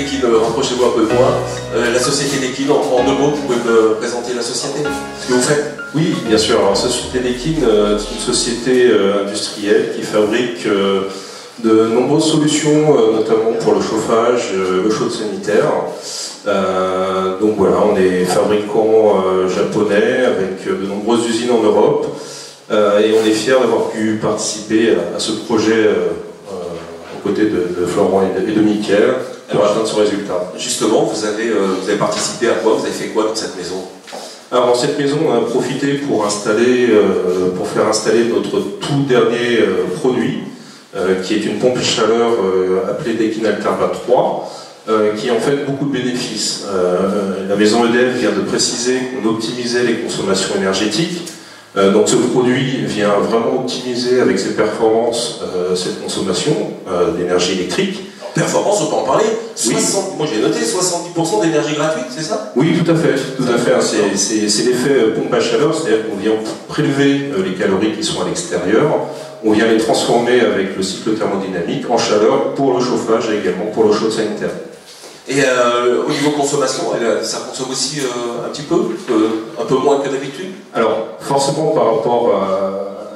Dekin, rapprochez-vous un peu de moi. La société Dekin, en 2 mots, vous pouvez me présenter la société, ce que vous faites? Oui, bien sûr. Alors, la société Dekin, c'est une société industrielle qui fabrique de nombreuses solutions, notamment pour le chauffage, l'eau chaude sanitaire. Donc voilà, on est fabricant japonais avec de nombreuses usines en Europe et on est fiers d'avoir pu participer à ce projet aux côtés de Florent et de Mickaël pour atteindre ce résultat. Justement, vous avez participé à quoi? Vous avez fait quoi dans cette maison? Alors dans cette maison, on a profité pour faire installer notre tout dernier produit, qui est une pompe à chaleur appelée Dekin Alterva 3, qui a en fait beaucoup de bénéfices. La maison EDF vient de préciser qu'on optimisait les consommations énergétiques. Donc ce produit vient vraiment optimiser avec ses performances cette consommation d'énergie électrique. Performance, on peut en parler. Oui. Moi j'ai noté 70% d'énergie gratuite, c'est ça? Oui, tout à fait. C'est l'effet pompe à chaleur, c'est-à-dire qu'on vient prélever les calories qui sont à l'extérieur, on vient les transformer avec le cycle thermodynamique en chaleur pour le chauffage et également pour l'eau chaude sanitaire. Et au niveau consommation, ça consomme aussi un petit peu, un peu moins que d'habitude? Alors, forcément, par rapport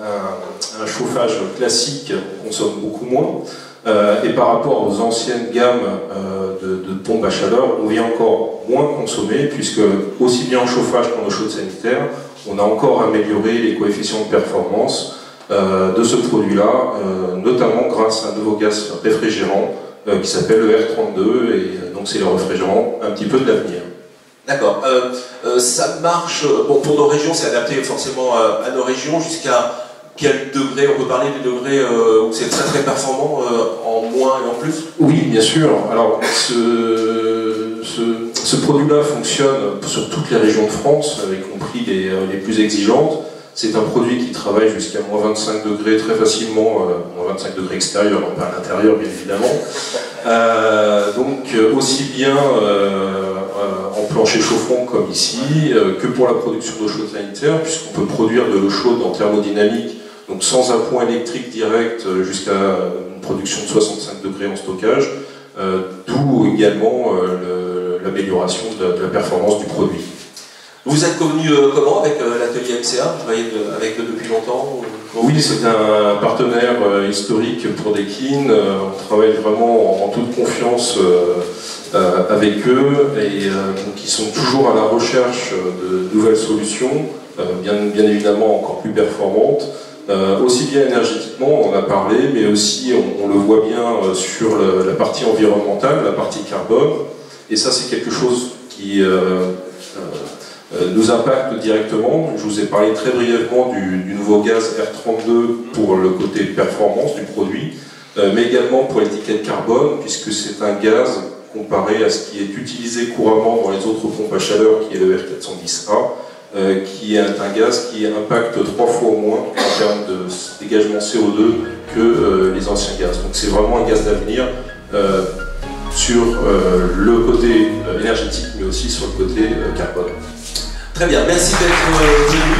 à un chauffage classique, on consomme beaucoup moins. Et par rapport aux anciennes gammes de pompes à chaleur, on vient encore moins consommer, puisque aussi bien en chauffage qu'en eau chaude sanitaire, on a encore amélioré les coefficients de performance de ce produit-là, notamment grâce à un nouveau gaz réfrigérant qui s'appelle le R32, et donc c'est le réfrigérant un petit peu de l'avenir. D'accord. Ça marche, bon, pour nos régions, c'est adapté forcément à nos régions. Jusqu'à quel degré, on peut parler des degrés où c'est très très performant, en moins et en plus? Oui, bien sûr. Alors, ce produit-là fonctionne sur toutes les régions de France, y compris les plus exigeantes. C'est un produit qui travaille jusqu'à moins 25 degrés très facilement, moins 25 degrés extérieurs, pas à l'intérieur bien évidemment. Donc aussi bien en plancher chauffant comme ici, que pour la production d'eau chaude sanitaire, puisqu'on peut produire de l'eau chaude en thermodynamique, donc sans appoint électrique direct jusqu'à une production de 65 degrés en stockage, d'où également l'amélioration de la performance du produit. Vous êtes convenu comment avec l'atelier MCA? Vous travaillez avec eux depuis longtemps? Oui, c'est un partenaire historique pour Dekin. On travaille vraiment en toute confiance avec eux et donc ils sont toujours à la recherche de nouvelles solutions, bien évidemment encore plus performantes. Aussi bien énergétiquement, on en a parlé, mais aussi on le voit bien sur la partie environnementale, la partie carbone. Et ça, c'est quelque chose qui nous impacte directement. Je vous ai parlé très brièvement du nouveau gaz R32 pour le côté performance du produit, mais également pour l'étiquette carbone, puisque c'est un gaz comparé à ce qui est utilisé couramment dans les autres pompes à chaleur, qui est le R410A, qui est un gaz qui impacte 3 fois moins en termes de dégagement CO2 que les anciens gaz. Donc c'est vraiment un gaz d'avenir sur le côté énergétique, mais aussi sur le côté carbone. Très bien, merci d'être venu.